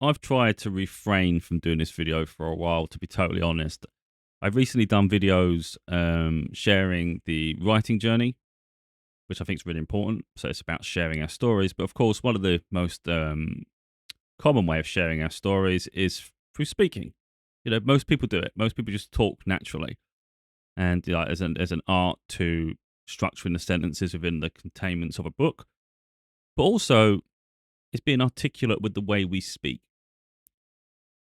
I've tried to refrain from doing this video for a while, to be totally honest. I've recently done videos sharing the writing journey, which I think is really important. So it's about sharing our stories. But of course, one of the most common way of sharing our stories is through speaking. Most people do it. Most people just talk naturally. And as an art to structuring the sentences within the containments of a book. But also, it's being articulate with the way we speak.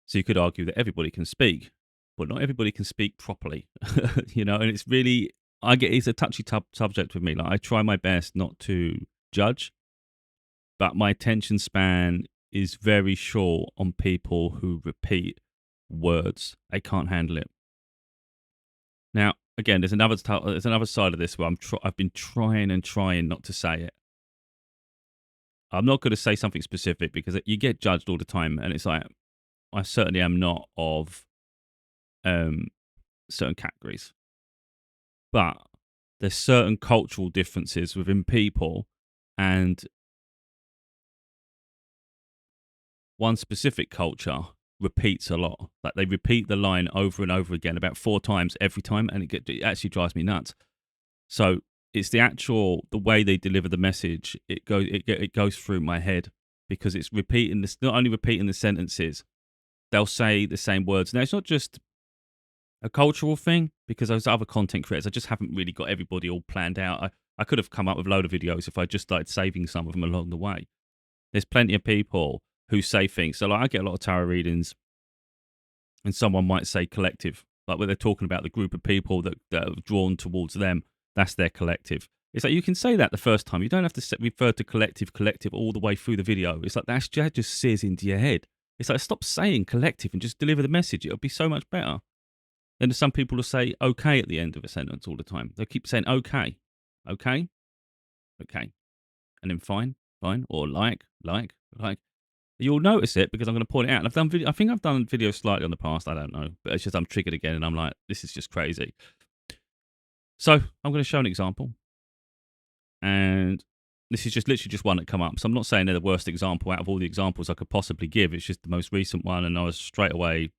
So you could argue that everybody can speak, but not everybody can speak properly, and it's really, it's a touchy subject with me. Like, I try my best not to judge, but my attention span is very short on people who repeat words. I can't handle it. Now, again, there's another side of this where I've been trying and trying not to say it. I'm not going to say something specific because you get judged all the time, and it's like, I certainly am not of certain categories. But there's certain cultural differences within people, and one specific culture repeats a lot. Like, they repeat the line over and over again about 4 times every time, and it actually drives me nuts. So it's the way they deliver the message. It goes through my head because it's repeating this, not only repeating the sentences, they'll say the same words. Now, it's not just a cultural thing, because those other content creators, I just haven't really got everybody all planned out. I could have come up with a load of videos if I just started saving some of them along the way. There's plenty of people who say things. So, like, I get a lot of tarot readings, and someone might say collective, like where they're talking about the group of people that are drawn towards them. That's their collective. It's like, you can say that the first time. You don't have to refer to collective all the way through the video. It's like that just sears into your head. It's like, stop saying collective and just deliver the message. It'll be so much better. And some people will say okay at the end of a sentence all the time. They keep saying okay, okay, okay, and then fine, fine, or like. You'll notice it because I'm going to point it out. And I think I've done videos slightly on the past. I don't know, but it's just I'm triggered again, and I'm like, this is just crazy. So I'm going to show an example, and this is just literally just one that come up. So I'm not saying they're the worst example out of all the examples I could possibly give. It's just the most recent one, and I was straight away,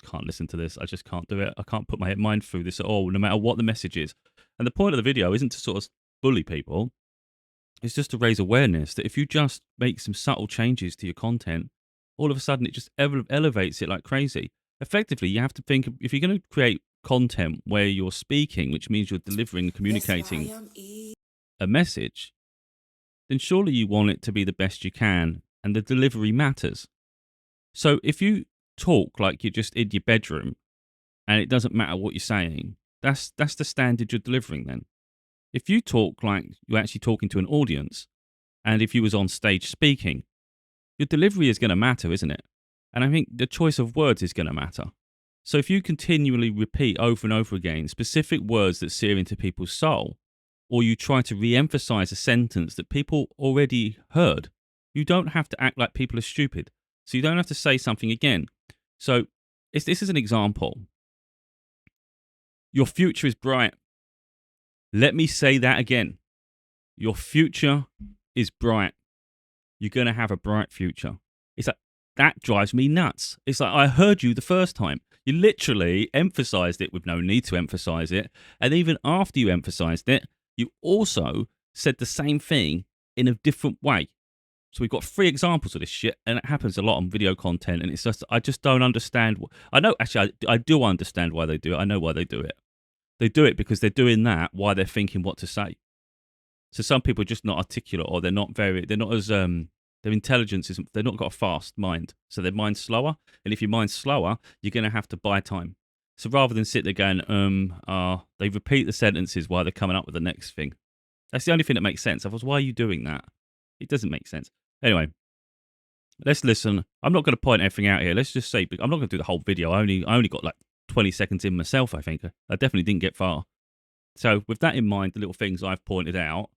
can't listen to this. I just can't do it. I can't put my mind through this at all, no matter what the message is. And the point of the video isn't to sort of bully people. It's just to raise awareness that if you just make some subtle changes to your content, all of a sudden it just elevates it like crazy. Effectively, you have to think, if you're going to create content where you're speaking, which means you're delivering and communicating a message, then surely you want it to be the best you can, and the delivery matters. So if you talk like you're just in your bedroom and it doesn't matter what you're saying, that's the standard you're delivering then. If you talk like you're actually talking to an audience, and if you was on stage speaking, your delivery is going to matter, isn't it? And I think the choice of words is going to matter. So if you continually repeat over and over again specific words that sear into people's soul, or you try to re-emphasize a sentence that people already heard, you don't have to act like people are stupid. So you don't have to say something again. So this is an example. Your future is bright. Let me say that again. Your future is bright. You're going to have a bright future. It's like, that drives me nuts. It's like, I heard you the first time. You literally emphasized it with no need to emphasize it. And even after you emphasized it, you also said the same thing in a different way. So we've got 3 examples of this shit, and it happens a lot on video content. And it's just, I just don't understand. I know, actually, I do understand why they do it. I know why they do it. They do it because they're doing that while they're thinking what to say. So some people are just not articulate, or they're not as, their intelligence isn't, they've not got a fast mind. So their mind's slower. And if your mind's slower, you're going to have to buy time. So rather than sit there going, they repeat the sentences while they're coming up with the next thing. That's the only thing that makes sense. Otherwise, why are you doing that? It doesn't make sense. Anyway, let's listen. I'm not going to point everything out here. Let's just say, I'm not going to do the whole video. I only got like 20 seconds in myself, I think. I definitely didn't get far. So with that in mind, the little things I've pointed out,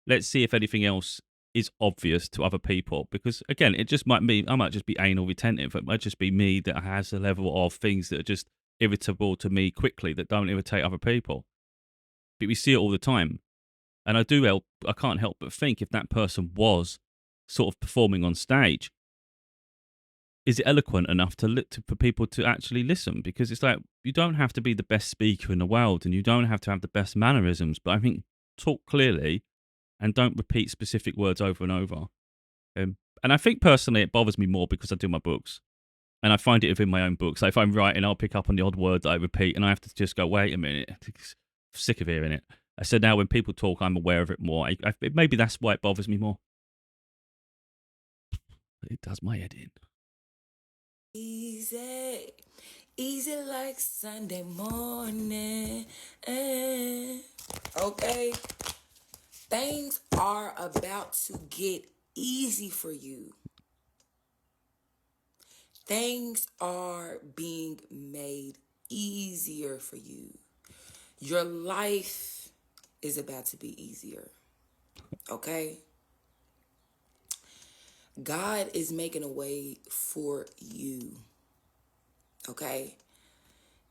let's see if anything else is obvious to other people. Because again, it just might be, I might just be anal retentive. It might just be me that has a level of things that are just irritable to me quickly that don't irritate other people. But we see it all the time. And I can't help but think, if that person was sort of performing on stage, is it eloquent enough for people to actually listen? Because it's like you don't have to be the best speaker in the world, and you don't have to have the best mannerisms. But I think talk clearly and don't repeat specific words over and over. And I think personally, it bothers me more because I do my books, and I find it within my own books. Like if I'm writing, I'll pick up on the odd word that I repeat, and I have to just go, wait a minute, I'm sick of hearing it. So now when people talk, I'm aware of it more. Maybe that's why it bothers me more. It does my head in. Easy, easy like Sunday morning. Okay, things are about to get easy for you. Things are being made easier for you. Your life is about to be easier. Okay? God is making a way for you. Okay?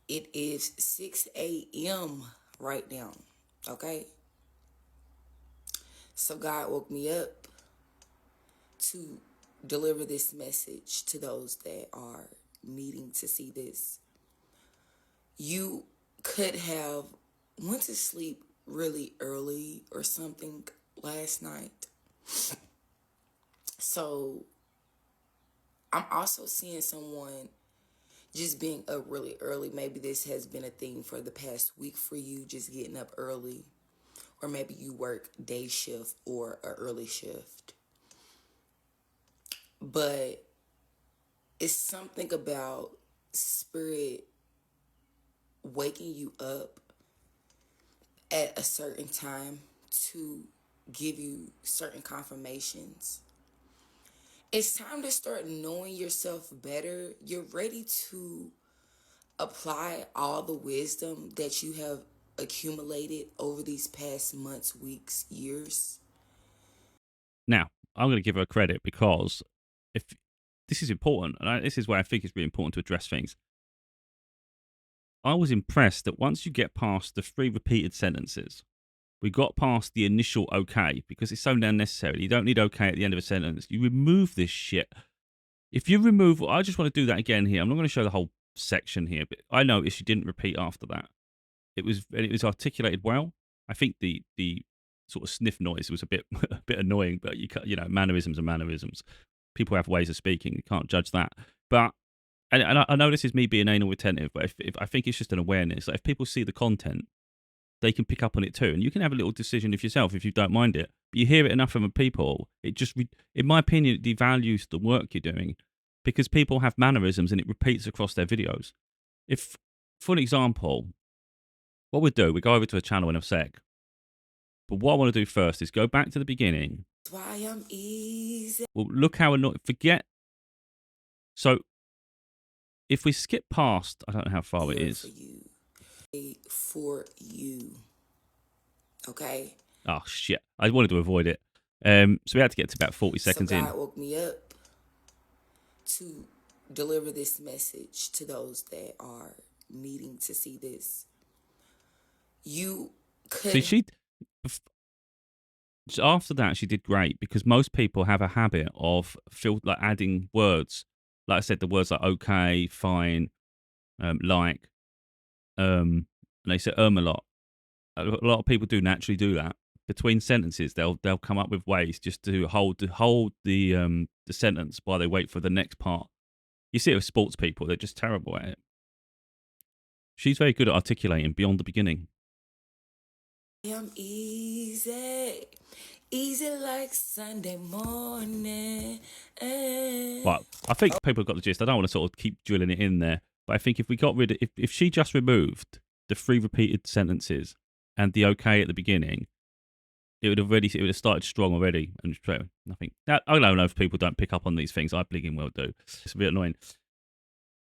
It is 6 a.m. right now. Okay? So God woke me up to deliver this message to those that are needing to see this. You could have went to sleep really early or something last night. So I'm also seeing someone just being up really early. Maybe this has been a thing for the past week for you, just getting up early. Or maybe you work day shift or an early shift. But it's something about spirit waking you up at a certain time to give you certain confirmations. It's time to start knowing yourself better. You're ready to apply all the wisdom that you have accumulated over these past months, weeks, years. Now, I'm going to give her credit because if this is important, and this is where I think it's really important to address things. I was impressed that once you get past the 3 repeated sentences, we got past the initial okay because it's so unnecessary. You don't need okay at the end of a sentence. You remove this shit. If you remove, I just want to do that again here. I'm not going to show the whole section here, but I noticed you didn't repeat after that. It was articulated well. I think the sort of sniff noise was a bit a bit annoying, but you know mannerisms are mannerisms. People have ways of speaking. You can't judge that. But and I know this is me being anal retentive, but if I think it's just an awareness. Like if people see the content, they can pick up on it too, and you can have a little decision of yourself if you don't mind it. But you hear it enough from people, it just, in my opinion, it devalues the work you're doing because people have mannerisms and it repeats across their videos. If, for an example, what we'd do, we go over to a channel in a sec. But what I want to do first is go back to the beginning. That's why I'm easy. Well, look how annoying. Forget. So if we skip past, I don't know how far it is. For you. Okay? Oh, shit. I wanted to avoid it. So we had to get to about 40 seconds in. So God woke me up to deliver this message to those that are needing to see this. You could. See, after that, she did great because most people have a habit of adding words. Like I said, the words like okay, fine, like, and they say a lot. A lot of people do naturally do that between sentences. They'll come up with ways just to hold the sentence while they wait for the next part. You see it with sports people; they're just terrible at it. She's very good at articulating beyond the beginning. I'm easy, easy like Sunday morning. Well, I think people have got the gist. I don't want to sort of keep drilling it in there, but I think if we got rid of, if she just removed the 3 repeated sentences and the okay at the beginning, it would have started strong already. And I think I don't know if people don't pick up on these things. I bligging well do. It's a bit annoying,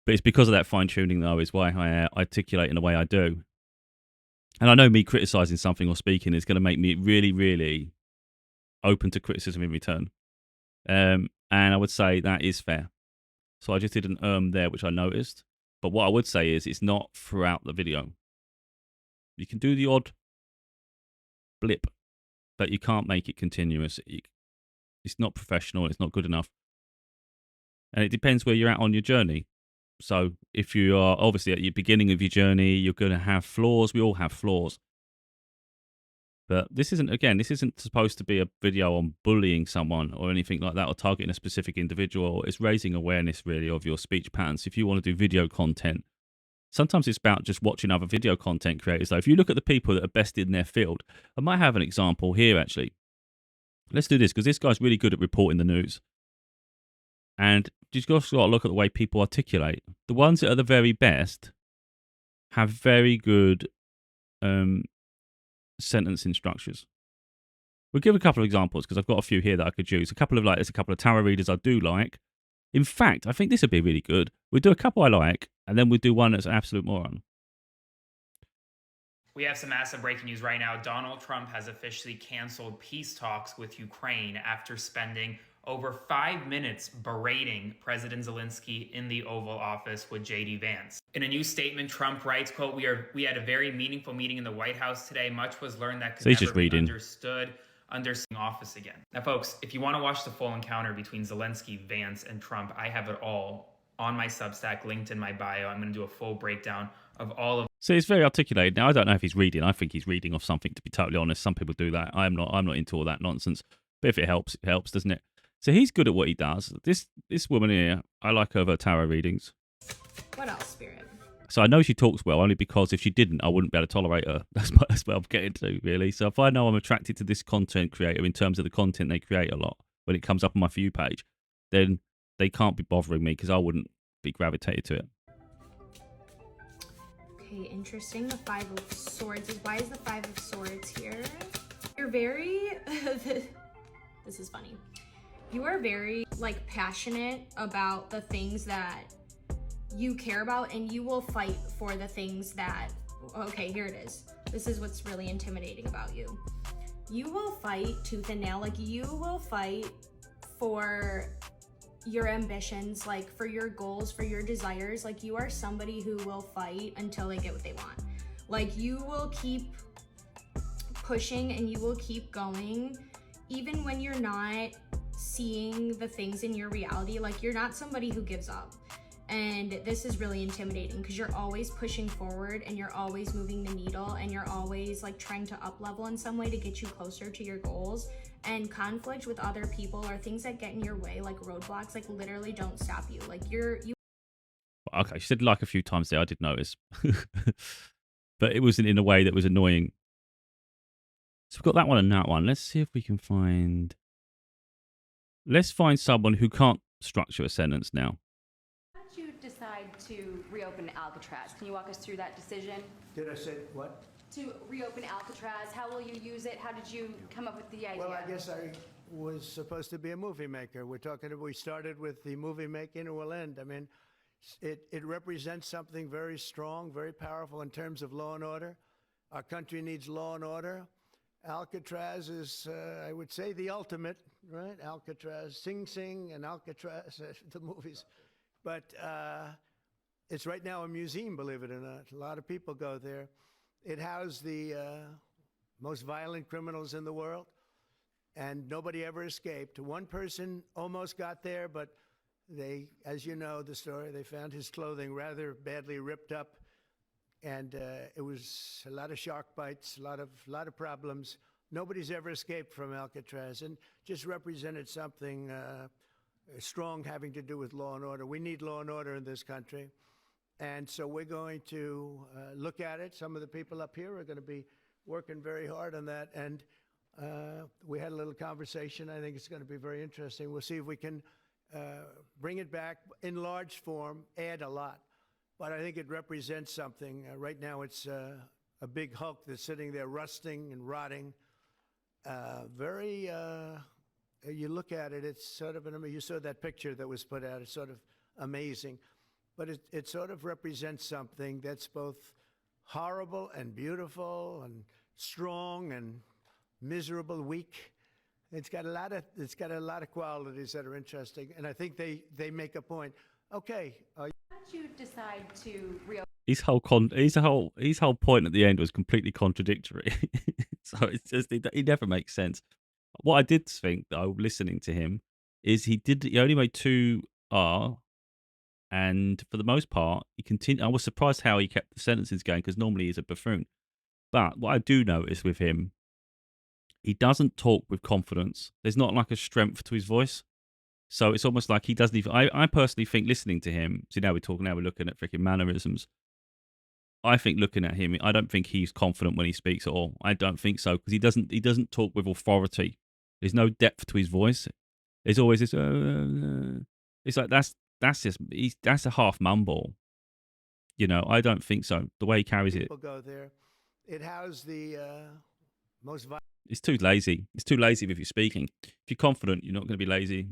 but it's because of that fine tuning though is why I articulate in the way I do. And I know me criticizing something or speaking is going to make me really, really open to criticism in return. And I would say that is fair. So I just did an there, which I noticed. But what I would say is it's not throughout the video. You can do the odd blip, but you can't make it continuous. It's not professional. It's not good enough. And it depends where you're at on your journey. So if you are obviously at your beginning of your journey, you're going to have flaws. We all have flaws. But this isn't supposed to be a video on bullying someone or anything like that or targeting a specific individual. It's raising awareness really of your speech patterns. If you want to do video content, sometimes it's about just watching other video content creators. Though, if you look at the people that are best in their field, I might have an example here actually. Let's do this because this guy's really good at reporting the news. And you've just got to look at the way people articulate. The ones that are the very best have very good sentencing structures. We'll give a couple of examples because I've got a few here that I could use. There's a couple of tarot readers I do like. In fact, I think this would be really good. We'll do a couple I like, and then we'll do one that's an absolute moron. We have some massive breaking news right now. Donald Trump has officially canceled peace talks with Ukraine after spending over 5 minutes berating President Zelensky in the Oval Office with J.D. Vance. In a new statement, Trump writes, quote, we had a very meaningful meeting in the White House today. Much was learned that could never be understood under office again. Now, folks, if you want to watch the full encounter between Zelensky, Vance, and Trump, I have it all on my Substack, linked in my bio. I'm going to do a full breakdown of all of. So it's very articulated. Now, I don't know if he's reading. I think he's reading off something, to be totally honest. Some people do that. I'm not into all that nonsense. But if it helps, doesn't it? So he's good at what he does. This woman here, I like her tarot readings. What else, Spirit? So I know she talks well, only because if she didn't, I wouldn't be able to tolerate her. That's what I'm getting to, really. So if I know I'm attracted to this content creator in terms of the content they create a lot, when it comes up on my For You page, then they can't be bothering me because I wouldn't be gravitated to it. Okay, interesting. The Five of Swords. Why is the Five of Swords here? You're very... This is funny. You are very, passionate about the things that you care about, and you will fight for the things that... Okay, here it is. This is what's really intimidating about you. You will fight tooth and nail. You will fight for your ambitions, for your goals, for your desires. You are somebody who will fight until they get what they want. You will keep pushing and you will keep going, even when you're not seeing the things in your reality. You're not somebody who gives up. And this is really intimidating because you're always pushing forward and you're always moving the needle and you're always trying to up level in some way to get you closer to your goals. And conflict with other people or things that get in your way, roadblocks, literally don't stop you. You. Okay, she said a few times there. I did notice, but it wasn't in a way that was annoying. So we've got that one and that one. Let's see if we can find. Let's find someone who can't structure a sentence now. How did you decide to reopen Alcatraz? Can you walk us through that decision? Did I say what? To reopen Alcatraz, how will you use it? How did you come up with the idea? Well, I guess I was supposed to be a movie maker. We started with the movie making and we'll end. I mean, it represents something very strong, very powerful in terms of law and order. Our country needs law and order. Alcatraz is, I would say, the ultimate, right? Alcatraz, Sing Sing and Alcatraz, the movies. But it's right now a museum, believe it or not. A lot of people go there. It housed the most violent criminals in the world, and nobody ever escaped. One person almost got there, but they, as you know the story, they found his clothing rather badly ripped up, and it was a lot of shark bites, a lot of problems. Nobody's ever escaped from Alcatraz, and just represented something strong having to do with law and order. We need law and order in this country. And so we're going to look at it. Some of the people up here are going to be working very hard on that. And we had a little conversation. I think it's going to be very interesting. We'll see if we can bring it back in large form, add a lot. But I think it represents something. Right now it's a big hulk that's sitting there rusting and rotting. You look at it, it's sort of, you saw that picture that was put out. It's sort of amazing. But it sort of represents something that's both horrible and beautiful and strong and miserable, weak. It's got a lot of qualities that are interesting, and I think they make a point. Okay. How did you decide to reopen? His whole point at the end was completely contradictory. So it's just he never makes sense. What I did think, though, listening to him, is he only made two are. And for the most part, he continued. I was surprised how he kept the sentences going because normally he's a buffoon. But what I do notice with him, he doesn't talk with confidence. There's not like a strength to his voice. So it's almost like he doesn't even. I personally think listening to him. See, now we're looking at freaking mannerisms. I think looking at him, I don't think he's confident when he speaks at all. I don't think so because he doesn't talk with authority. There's no depth to his voice. There's always this. It's like that's a half mumble. You know, I don't think so. The way he carries it, People go there. It housed the most violent. it's too lazy. It's too lazy if you're speaking. If you're confident, you're not going to be lazy.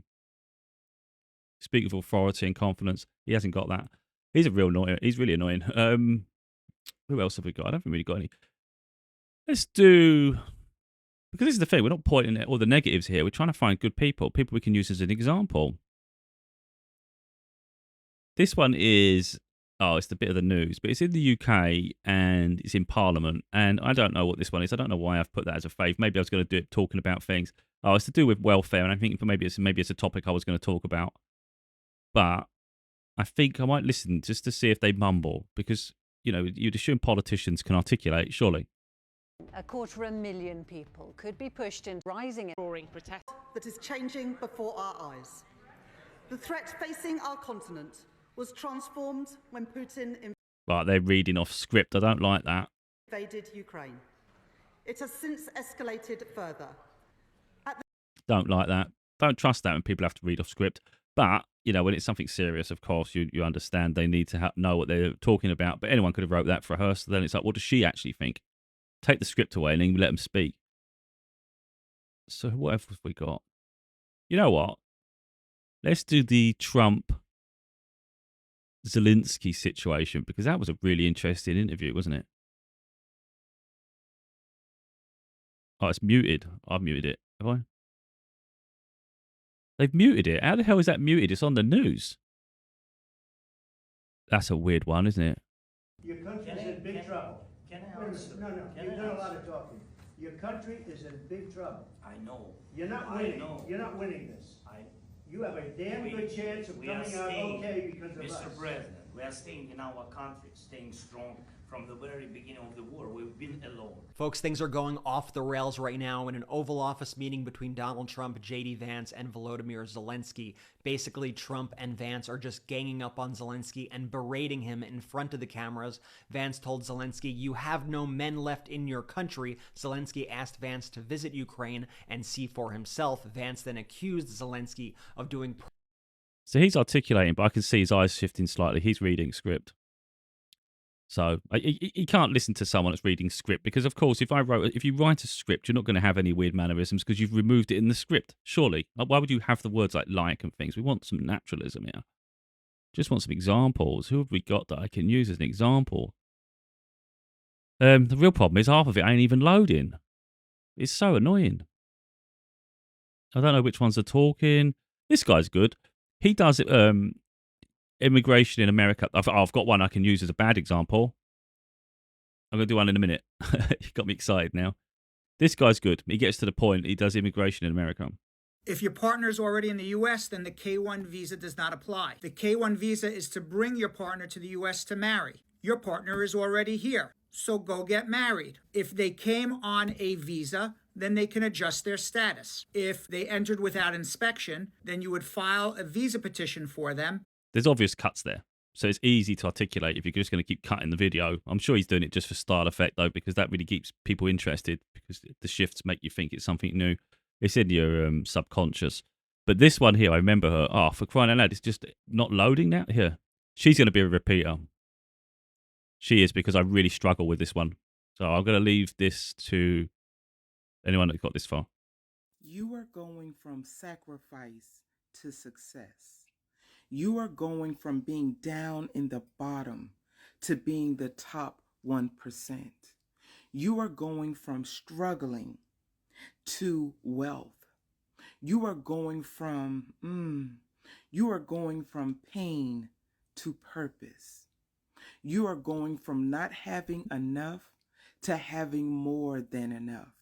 Speak with authority and confidence. He hasn't got that. He's a real annoying. He's really annoying. Who else have we got? I don't think we really got any. Let's do, because this is the thing. We're not pointing at all the negatives here. We're trying to find good people we can use as an example. This one is, it's the bit of the news, but it's in the UK and it's in Parliament. And I don't know what this one is. I don't know why I've put that as a fave. Maybe I was going to do it talking about things. Oh, it's to do with welfare. And I think maybe it's a topic I was going to talk about. But I think I might listen just to see if they mumble because, you know, you'd assume politicians can articulate, surely. 250,000 people could be pushed into rising roaring protest that is changing before our eyes. The threat facing our continent was transformed when Putin Right, they're reading off script. I don't like that. invaded Ukraine. It has since escalated further. Don't like that. Don't trust that when people have to read off script. But, you know, when it's something serious, of course, you understand they need to know what they're talking about. But anyone could have wrote that for her. So then it's like, what does she actually think? Take the script away and then let them speak. So what else have we got? You know what? Let's do the Trump-Zelensky situation because that was a really interesting interview, wasn't it? Oh, it's muted. I've muted it. Have I? They've muted it. How the hell is that muted? It's on the news. That's a weird one, isn't it? Your country's in big trouble. Can I Wait a answer? minute. No, Can you've I done a lot answer? of talking. Your country is in big trouble. I know. You're not I winning. know. You're not winning this. I, You have a damn good chance of we are coming out staying, okay because of Mr. us. President, we are staying in our country, staying strong. From the very beginning of the war, we've been alone. Folks, things are going off the rails right now in an Oval Office meeting between Donald Trump, J.D. Vance, and Volodymyr Zelensky. Basically, Trump and Vance are just ganging up on Zelensky and berating him in front of the cameras. Vance told Zelensky, "You have no men left in your country." Zelensky asked Vance to visit Ukraine and see for himself. Vance then accused Zelensky of doing... So he's articulating, but I can see his eyes shifting slightly. He's reading script. So you can't listen to someone that's reading script because, of course, if you write a script, you're not going to have any weird mannerisms because you've removed it in the script. Surely, why would you have the words like and things? We want some naturalism here. Just want some examples. Who have we got that I can use as an example? The real problem is half of it ain't even loading. It's so annoying. I don't know which ones are talking. This guy's good. He does immigration in America. I've got one I can use as a bad example. I'm going to do one in a minute. You got me excited now. This guy's good. He gets to the point. He does immigration in America. If your partner is already in the U.S., then the K-1 visa does not apply. The K-1 visa is to bring your partner to the U.S. to marry. Your partner is already here, so go get married. If they came on a visa, then they can adjust their status. If they entered without inspection, then you would file a visa petition for them. There's obvious cuts there. So it's easy to articulate if you're just going to keep cutting the video. I'm sure he's doing it just for style effect, though, because that really keeps people interested because the shifts make you think it's something new. It's in your subconscious. But this one here, I remember her. Oh, for crying out loud, it's just not loading now. Here. She's going to be a repeater. She is, because I really struggle with this one. So I'm going to leave this to anyone that got this far. You are going from sacrifice to success. You are going from being down in the bottom to being the top 1%. You are going from struggling to wealth. You are going from pain to purpose. You are going from not having enough to having more than enough.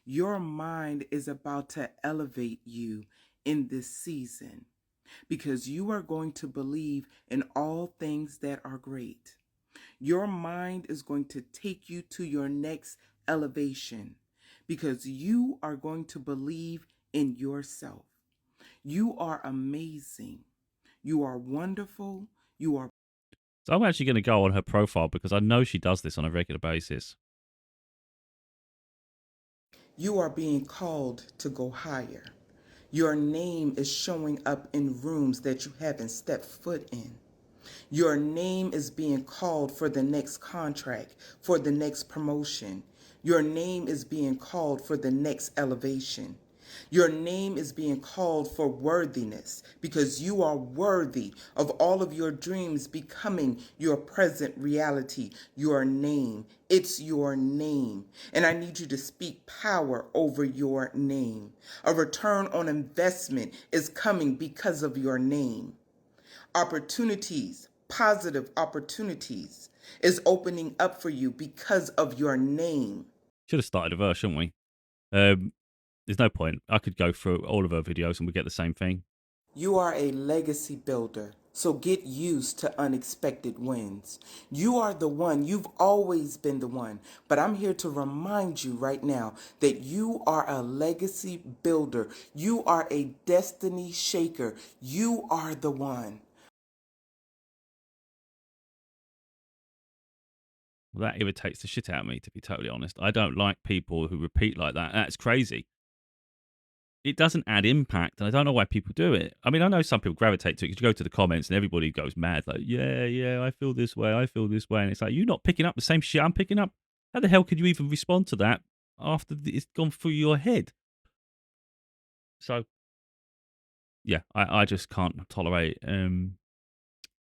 Your mind is about to elevate you in this season. because you are going to believe in all things that are great. Your mind is going to take you to your next elevation because you are going to believe in yourself. You are amazing. You are wonderful. You are. So I'm actually going to go on her profile because I know she does this on a regular basis. You are being called to go higher. Your name is showing up in rooms that you haven't stepped foot in. Your name is being called for the next contract, for the next promotion. Your name is being called for the next elevation. Your name is being called for worthiness because you are worthy of all of your dreams becoming your present reality. Your name, it's your name. And I need you to speak power over your name. A return on investment is coming because of your name. Opportunities, positive opportunities, is opening up for you because of your name. Should have started a verse, shouldn't we? There's no point. I could go through all of her videos and we get the same thing. You are a legacy builder, so get used to unexpected wins. You are the one. You've always been the one. But I'm here to remind you right now that you are a legacy builder. You are a destiny shaker. You are the one. Well, that irritates the shit out of me, to be totally honest. I don't like people who repeat like that. That's crazy. It doesn't add impact, and I don't know why people do it. I mean, I know some people gravitate to it because you go to the comments and everybody goes mad, like, yeah, I feel this way, and it's like, you're not picking up the same shit I'm picking up. How the hell could you even respond to that after it's gone through your head? So, yeah, I just can't tolerate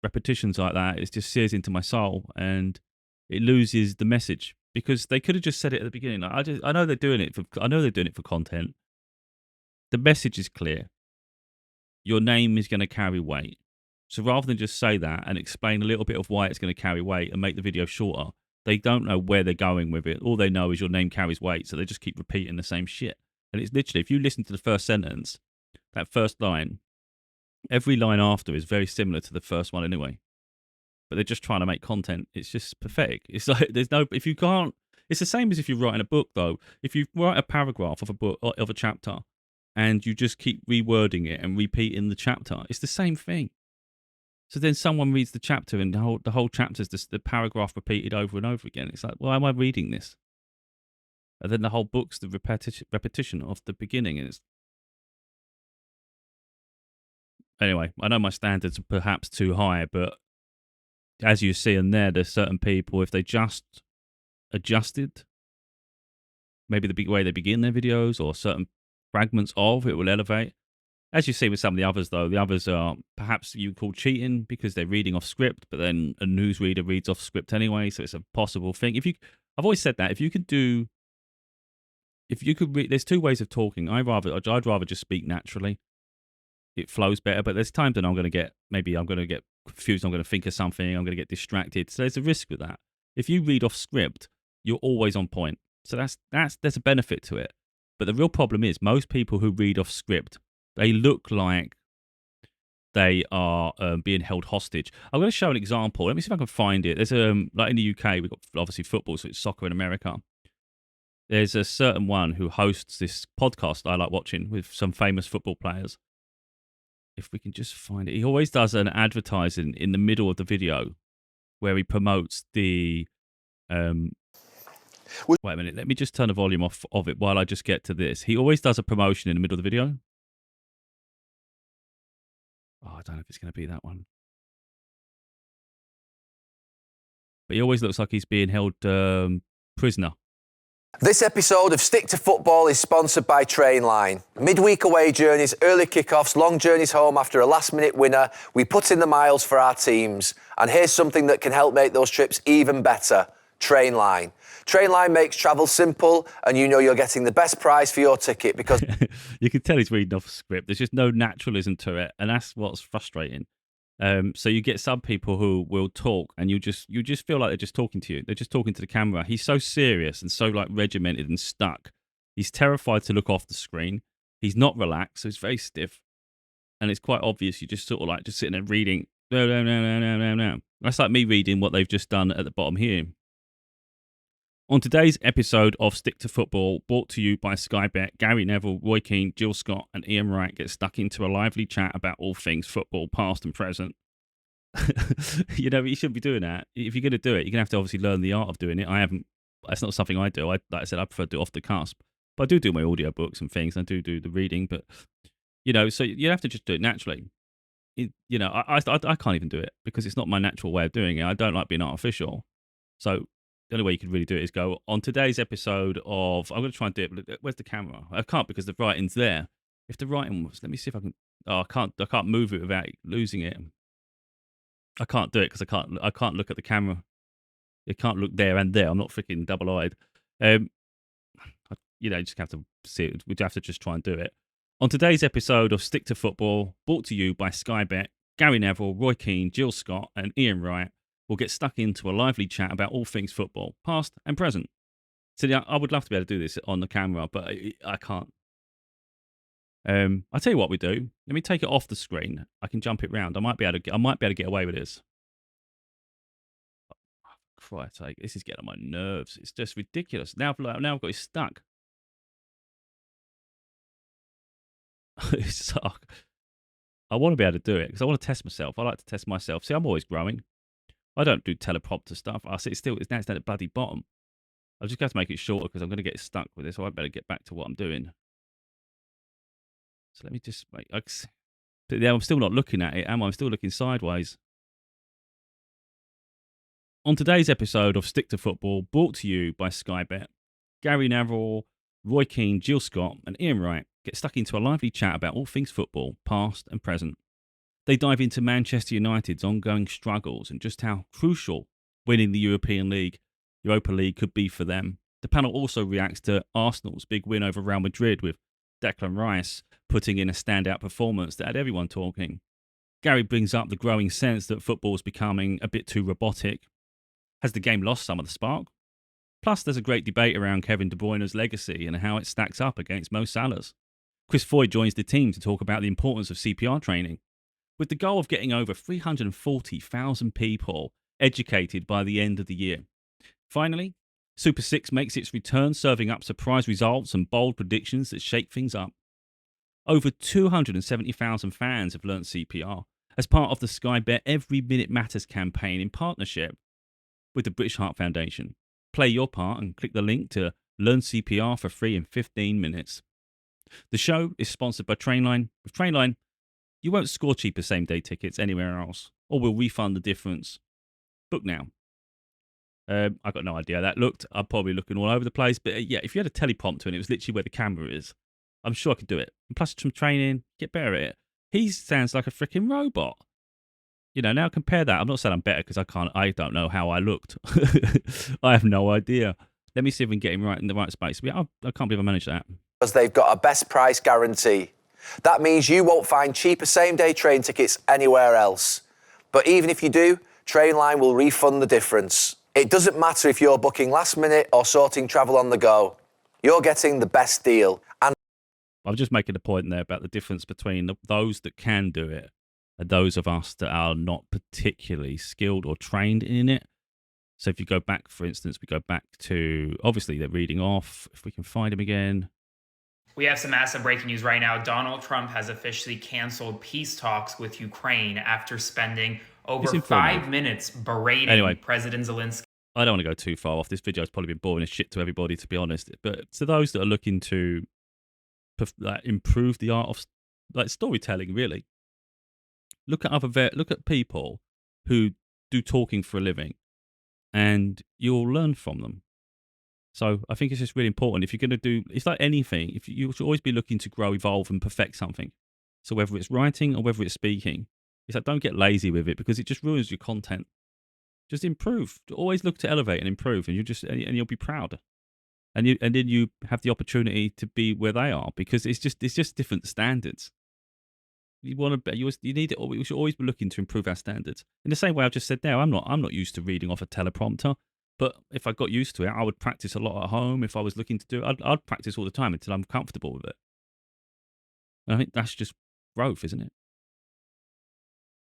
repetitions like that. It just sears into my soul, and it loses the message because they could have just said it at the beginning. Like, I know they're doing it for content. The message is clear. Your name is going to carry weight. So rather than just say that and explain a little bit of why it's going to carry weight and make the video shorter, they don't know where they're going with it. All they know is your name carries weight, so they just keep repeating the same shit. And it's literally, if you listen to the first sentence, that first line, every line after is very similar to the first one anyway. But they're just trying to make content. It's just pathetic. It's like, if you can't, it's the same as if you're writing a book though. If you write a paragraph of a book, of a chapter, and you just keep rewording it and repeating the chapter, it's the same thing. So then someone reads the chapter and the whole chapter is the paragraph repeated over and over again. It's like, why am I reading this? And then the whole book's the repetition of the beginning. And anyway, I know my standards are perhaps too high, but as you see in there's certain people, if they just adjusted maybe the way they begin their videos or certain fragments of it will elevate. As you see with some of the others, though, the others are perhaps you call cheating because they're reading off script, but then a newsreader reads off script anyway, so it's a possible thing. I've always said that if you could read, there's two ways of talking. I'd rather just speak naturally. It flows better, but there's times that I'm going to get confused. I'm going to think of something. I'm going to get distracted. So there's a risk with that. If you read off script, you're always on point. So there's a benefit to it. But the real problem is most people who read off script, they look like they are being held hostage. I'm going to show an example. Let me see if I can find it. There's like in the UK, we've got obviously football, so it's soccer in America. There's a certain one who hosts this podcast I like watching with some famous football players. If we can just find it. He always does an advertising in the middle of the video where he promotes the... Wait a minute, let me just turn the volume off of it while I just get to this. He always does a promotion in the middle of the video. Oh, I don't know if it's going to be that one. But he always looks like he's being held prisoner. This episode of Stick to Football is sponsored by Trainline. Midweek away journeys, early kickoffs, long journeys home after a last-minute winner. We put in the miles for our teams. And here's something that can help make those trips even better. Trainline. Trainline makes travel simple, and you know you're getting the best price for your ticket because... You can tell he's reading off a script. There's just no naturalism to it, and that's what's frustrating. So you get some people who will talk, and you just feel like they're just talking to you. They're just talking to the camera. He's so serious and so like regimented and stuck. He's terrified to look off the screen. He's not relaxed, so he's very stiff. and it's quite obvious you're just sort of like just sitting there reading. No, no, no, no, no, no, no. That's like me reading what they've just done at the bottom here. On today's episode of Stick to Football, brought to you by Sky Bet, Gary Neville, Roy Keane, Jill Scott, and Ian Wright get stuck into a lively chat about all things football, past and present. You know, you shouldn't be doing that. If you're going to do it, you're going to have to obviously learn the art of doing it. I haven't. That's not something I do. Like I said, I prefer to do off the cusp. But I do my audio books and things. I do the reading, but you know, so you have to just do it naturally. You know, I can't even do it because it's not my natural way of doing it. I don't like being artificial. So the only way you can really do it is go on today's episode of. I'm going to try and do it. But where's the camera? I can't because the writing's there. If the writing was, let me see if I can. Oh, I can't move it without losing it. I can't do it because I can't look at the camera. It can't look there and there. I'm not freaking double-eyed. You know, you just have to see it. We'd have to just try and do it. On today's episode of Stick to Football, brought to you by Sky Bet, Gary Neville, Roy Keane, Jill Scott, and Ian Wright will get stuck into a lively chat about all things football, past and present. So yeah, I would love to be able to do this on the camera, but I can't. I'll tell you what we do. Let me take it off the screen. I can jump it round. I might be able to get away with this. Christ sake, this is getting on my nerves. It's just ridiculous. Now I've got it stuck. I want to be able to do it because I want to test myself. I like to test myself. See, I'm always growing. I don't do teleprompter stuff. I see it's down at the bloody bottom. I've just got to make it shorter because I'm going to get stuck with this. So I better get back to what I'm doing. So let me just make. Yeah, I'm still not looking at it, am I? I'm still looking sideways. On today's episode of Stick to Football, brought to you by Sky Bet, Gary Neville, Roy Keane, Jill Scott, and Ian Wright get stuck into a lively chat about all things football, past and present. They dive into Manchester United's ongoing struggles and just how crucial winning the Europa League could be for them. The panel also reacts to Arsenal's big win over Real Madrid, with Declan Rice putting in a standout performance that had everyone talking. Gary brings up the growing sense that football's becoming a bit too robotic. Has the game lost some of the spark? Plus, there's a great debate around Kevin De Bruyne's legacy and how it stacks up against Mo Salah's. Chris Foy joins the team to talk about the importance of CPR training, with the goal of getting over 340,000 people educated by the end of the year. Finally, Super 6 makes its return, serving up surprise results and bold predictions that shake things up. Over 270,000 fans have learnt CPR as part of the Sky Bet Every Minute Matters campaign in partnership with the British Heart Foundation. Play your part and click the link to learn CPR for free in 15 minutes. The show is sponsored by Trainline. With Trainline, you won't score cheaper same-day tickets anywhere else, or we'll refund the difference. Book now. I got no idea how that looked. I'm probably looking all over the place, but yeah, if you had a teleprompter and it was literally where the camera is, I'm sure I could do it. And plus some training, get better at it. He sounds like a freaking robot. You know, now compare that. I'm not saying I'm better because I don't know how I looked. I have no idea. Let me see if we can get him right in the right space. I can't believe I managed that. Because they've got a best price guarantee. That means you won't find cheaper same-day train tickets anywhere else. But even if you do, Trainline will refund the difference. It doesn't matter if you're booking last minute or sorting travel on the go. You're getting the best deal. And I'm just making a point there about the difference between those that can do it and those of us that are not particularly skilled or trained in it. So if you go back, for instance, we go back to, obviously they're reading off, if we can find him again. We have some massive breaking news right now. Donald Trump has officially canceled peace talks with Ukraine after spending over 5 minutes berating President Zelensky. I don't want to go too far off. This video has probably been boring as shit to everybody, to be honest. But to those that are looking to improve the art of storytelling, really, look at people who do talking for a living, and you'll learn from them. So I think it's just really important. If you're going to do, it's like anything. You should always be looking to grow, evolve, and perfect something. So whether it's writing or whether it's speaking, it's like don't get lazy with it because it just ruins your content. Just improve. Always look to elevate and improve, and you'll be proud. And then you have the opportunity to be where they are because it's just different standards. You want to, you need it. We should always be looking to improve our standards. In the same way I've just said now, I'm not used to reading off a teleprompter. But if I got used to it, I would practice a lot at home. If I was looking to do it, I'd practice all the time until I'm comfortable with it. And I think that's just growth, isn't it?